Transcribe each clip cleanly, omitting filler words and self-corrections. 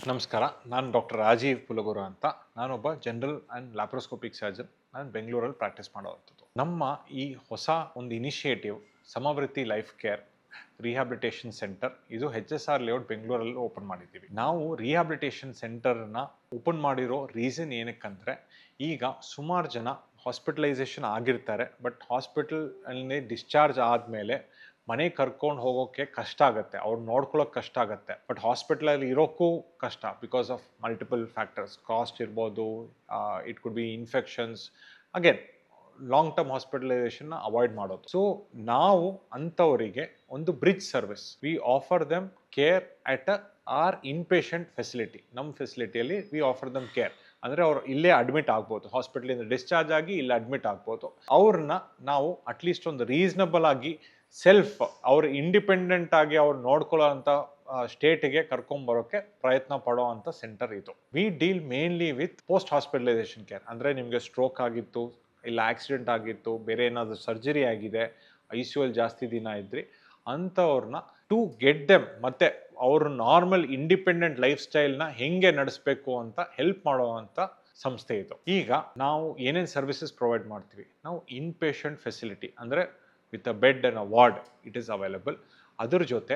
ನಮಸ್ಕಾರ. ನಾನು ಡಾಕ್ಟರ್ ರಾಜೀವ್ ಪುಲಗುರು ಅಂತ. ನಾನೊಬ್ಬ ಜನರಲ್ ಆ್ಯಂಡ್ ಲ್ಯಾಪ್ರೋಸ್ಕೋಪಿಕ್ ಸರ್ಜನ್. ನಾನು ಬೆಂಗಳೂರಲ್ಲಿ ಪ್ರಾಕ್ಟೀಸ್ ಮಾಡೋವಂಥದ್ದು. ನಮ್ಮ ಈ ಹೊಸ ಒಂದು initiative Samavritti life care rehabilitation centre, ಇದು HSR ಲೇಔಟ್ ಬೆಂಗಳೂರಲ್ಲಿ ಓಪನ್ ಮಾಡಿದ್ದೀವಿ. ನಾವು ರಿಹ್ಯಾಬಿಲಿಟೇಷನ್ ಸೆಂಟರ್ನ ಓಪನ್ ಮಾಡಿರೋ ರೀಸನ್ ಏನಕ್ಕಂದರೆ, ಈಗ ಸುಮಾರು ಜನ ಹಾಸ್ಪಿಟಲೈಸೇಷನ್ ಆಗಿರ್ತಾರೆ, ಬಟ್ ಹಾಸ್ಪಿಟಲಲ್ಲಿ ಡಿಸ್ಚಾರ್ಜ್ ಆದಮೇಲೆ ಮನೆಗೆ ಕರ್ಕೊಂಡು ಹೋಗೋಕ್ಕೆ ಕಷ್ಟ ಆಗುತ್ತೆ, ಅವ್ರು ನೋಡ್ಕೊಳ್ಳೋಕೆ ಕಷ್ಟ ಆಗುತ್ತೆ. ಬಟ್ ಹಾಸ್ಪಿಟ್ಲಲ್ಲಿ ಇರೋಕ್ಕೂ ಕಷ್ಟ because of multiple factors. Cost ಇರ್ಬೋದು, it could be infections, again long term ಹಾಸ್ಪಿಟಲೈಸೇಷನ್ನ ಅವಾಯ್ಡ್ ಮಾಡೋದು. ಸೊ ನಾವು ಅಂಥವರಿಗೆ ಒಂದು bridge service, we offer them care at our inpatient facility. ನಮ್ಮ ಫೆಸಿಲಿಟಿಯಲ್ಲಿ ವಿ ಆಫರ್ ದಮ್ ಕೇರ್ ಅಂದರೆ ಅವ್ರು ಇಲ್ಲೇ ಅಡ್ಮಿಟ್ ಆಗ್ಬೋದು, ಹಾಸ್ಪಿಟ್ಲಿಂದ ಡಿಸ್ಚಾರ್ಜ್ ಆಗಿ ಇಲ್ಲಿ ಅಡ್ಮಿಟ್ ಆಗ್ಬೋದು. ಅವ್ರನ್ನ ನಾವು ಅಟ್ಲೀಸ್ಟ್ ಒಂದು ರೀಸನಬಲ್ ಆಗಿ ಅವ್ರು ಇಂಡಿಪೆಂಡೆಂಟ್ ಆಗಿ ಅವ್ರು ನೋಡ್ಕೊಳ್ಳೋ ಅಂಥ ಸ್ಟೇಟಿಗೆ ಕರ್ಕೊಂಬರೋಕ್ಕೆ ಪ್ರಯತ್ನ ಪಡೋ ಅಂಥ ಸೆಂಟರ್ ಇದು. V deal mainly with post hospitalisation care. ಅಂದರೆ ನಿಮಗೆ ಸ್ಟ್ರೋಕ್ ಆಗಿತ್ತು, ಇಲ್ಲ ಆಕ್ಸಿಡೆಂಟ್ ಆಗಿತ್ತು, ಬೇರೆ ಏನಾದರೂ ಸರ್ಜರಿ ಆಗಿದೆ, ICU ಜಾಸ್ತಿ ದಿನ ಇದ್ರಿ, ಅಂಥವ್ರನ್ನ ಟು ಗೆಟ್ ದೆಮ್ ಮತ್ತೆ ಅವರು ನಾರ್ಮಲ್ ಇಂಡಿಪೆಂಡೆಂಟ್ ಲೈಫ್ ಸ್ಟೈಲ್ನ ಹೆಂಗೆ ನಡೆಸಬೇಕು ಅಂತ ಹೆಲ್ಪ್ ಮಾಡೋ ಅಂಥ ಸಂಸ್ಥೆ ಇದು. ಈಗ ನಾವು ಏನೇನು ಸರ್ವಿಸಸ್ ಪ್ರೊವೈಡ್ ಮಾಡ್ತೀವಿ, ನಾವು ಇನ್ ಪೇಷಂಟ್ ಫೆಸಿಲಿಟಿ ಅಂದರೆ with a bed and a ward, it is available. Adar jote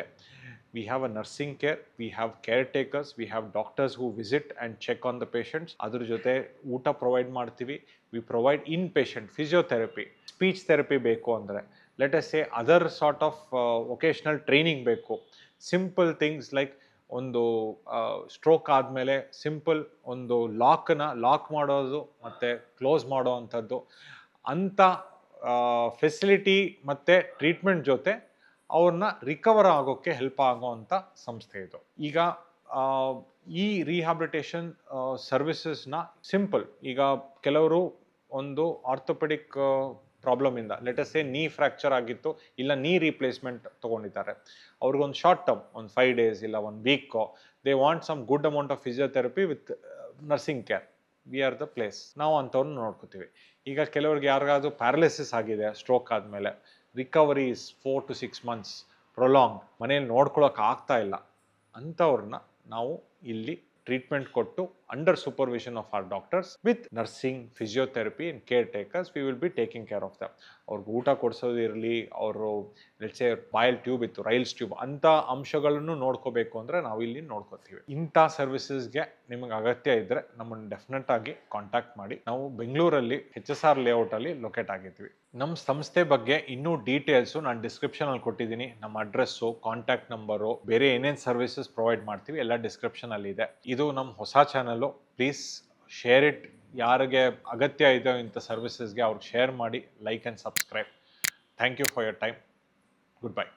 we have a nursing care, we have caretakers, we have doctors who visit and check on the patients. Adar jote ಊಟ provide ಮಾಡ್ತೀವಿ. We provide inpatient physiotherapy, speech therapy ಬೇಕು ಅಂದರೆ, let us say other sort of vocational training ಬೇಕು. Simple things like ಒಂದು stroke ಆದಮೇಲೆ simple ಒಂದು lock ಮಾಡೋದು ಮತ್ತು ಕ್ಲೋಸ್ ಮಾಡೋ ಅಂಥದ್ದು ಅಂಥ ಫೆಸಿಲಿಟಿ ಮತ್ತು ಟ್ರೀಟ್ಮೆಂಟ್ ಜೊತೆ ಅವ್ರನ್ನ ರಿಕವರ್ ಆಗೋಕ್ಕೆ ಹೆಲ್ಪ್ ಆಗೋವಂಥ ಸಂಸ್ಥೆ ಇದು. ಈಗ ಈ ರಿಹ್ಯಾಬಿಲಿಟೇಷನ್ ಸರ್ವಿಸಸ್ನ ಸಿಂಪಲ್, ಈಗ ಕೆಲವರು ಒಂದು ಆರ್ಥೋಪೆಡಿಕ್ ಪ್ರಾಬ್ಲಮಿಂದ, ಲೆಟ್ ಅಸ್ ಸೇ ನೀ ಫ್ರ್ಯಾಕ್ಚರ್ ಆಗಿತ್ತು, ಇಲ್ಲ ನೀ ರೀಪ್ಲೇಸ್ಮೆಂಟ್ ತೊಗೊಂಡಿದ್ದಾರೆ, ಅವ್ರಿಗೊಂದು ಶಾರ್ಟ್ ಟರ್ಮ್ ಒಂದು 5 days ಇಲ್ಲ 1 week they want some good amount of physiotherapy with nursing care. We are the place. ನಾವು ಅಂಥವ್ರನ್ನ ನೋಡ್ಕೋತೀವಿ. ಈಗ ಕೆಲವ್ರಿಗೆ ಯಾರಿಗಾದ್ರೂ ಪ್ಯಾರಲಿಸಿಸ್ ಆಗಿದೆ ಸ್ಟ್ರೋಕ್ ಆದಮೇಲೆ, recovery is 4 to 6 months prolong, ಮನೇಲಿ ನೋಡ್ಕೊಳಕ್ಕೆ ಆಗ್ತಾ ಇಲ್ಲ, ಅಂಥವ್ರನ್ನ ನಾವು ಇಲ್ಲಿ ಟ್ರೀಟ್ಮೆಂಟ್ ಕೊಟ್ಟು under supervision of R doctors with nursing, physiotherapy and care takers, we will be taking care of them. ಅವ್ರಿಗೆ ಊಟ ಕೊಡಿಸೋದಿರಲಿ, ಅವರು ಲೆಟ್ಸೆ ಬಾಯಲ್ ಟ್ಯೂಬ್ ಇತ್ತು, ರೈಲ್ಸ್ ಟ್ಯೂಬ್, ಅಂಥ ಅಂಶಗಳನ್ನು ನೋಡ್ಕೋಬೇಕು ಅಂದರೆ ನಾವು ಇಲ್ಲಿ ನೋಡ್ಕೋತೀವಿ. ಇಂಥ ಸರ್ವಿಸಸ್ಗೆ ನಿಮಗೆ ಅಗತ್ಯ ಇದ್ದರೆ ನಮ್ಮನ್ನು ಡೆಫಿನೆಟ್ ಆಗಿ ಕಾಂಟ್ಯಾಕ್ಟ್ ಮಾಡಿ. ನಾವು ಬೆಂಗಳೂರಲ್ಲಿ HSR ಲೇಔಟಲ್ಲಿ ಲೊಕೇಟ್ ಆಗಿದ್ದೀವಿ. ನಮ್ಮ ಸಂಸ್ಥೆ ಬಗ್ಗೆ ಇನ್ನೂ ಡೀಟೇಲ್ಸು ನಾನು ಡಿಸ್ಕ್ರಿಪ್ಷನಲ್ಲಿ ಕೊಟ್ಟಿದ್ದೀನಿ. ನಮ್ಮ ಅಡ್ರೆಸ್ಸು, ಕಾಂಟ್ಯಾಕ್ಟ್ ನಂಬರು, ಬೇರೆ ಏನೇನು ಸರ್ವಿಸಸ್ ಪ್ರೊವೈಡ್ ಮಾಡ್ತೀವಿ ಎಲ್ಲ ಡಿಸ್ಕ್ರಿಪ್ಷನಲ್ಲಿ ಇದೆ. ಇದು ನಮ್ಮ ಹೊಸ ಚಾನಲ್ಲು. Please share it. ಯಾರಿಗೆ ಅಗತ್ಯ ಇದೆ ಇಂಥ ಸರ್ವಿಸಸ್ಗೆ ಅವ್ರಿಗೆ ಶೇರ್ ಮಾಡಿ, like and subscribe. Thank you for your time. Good bye.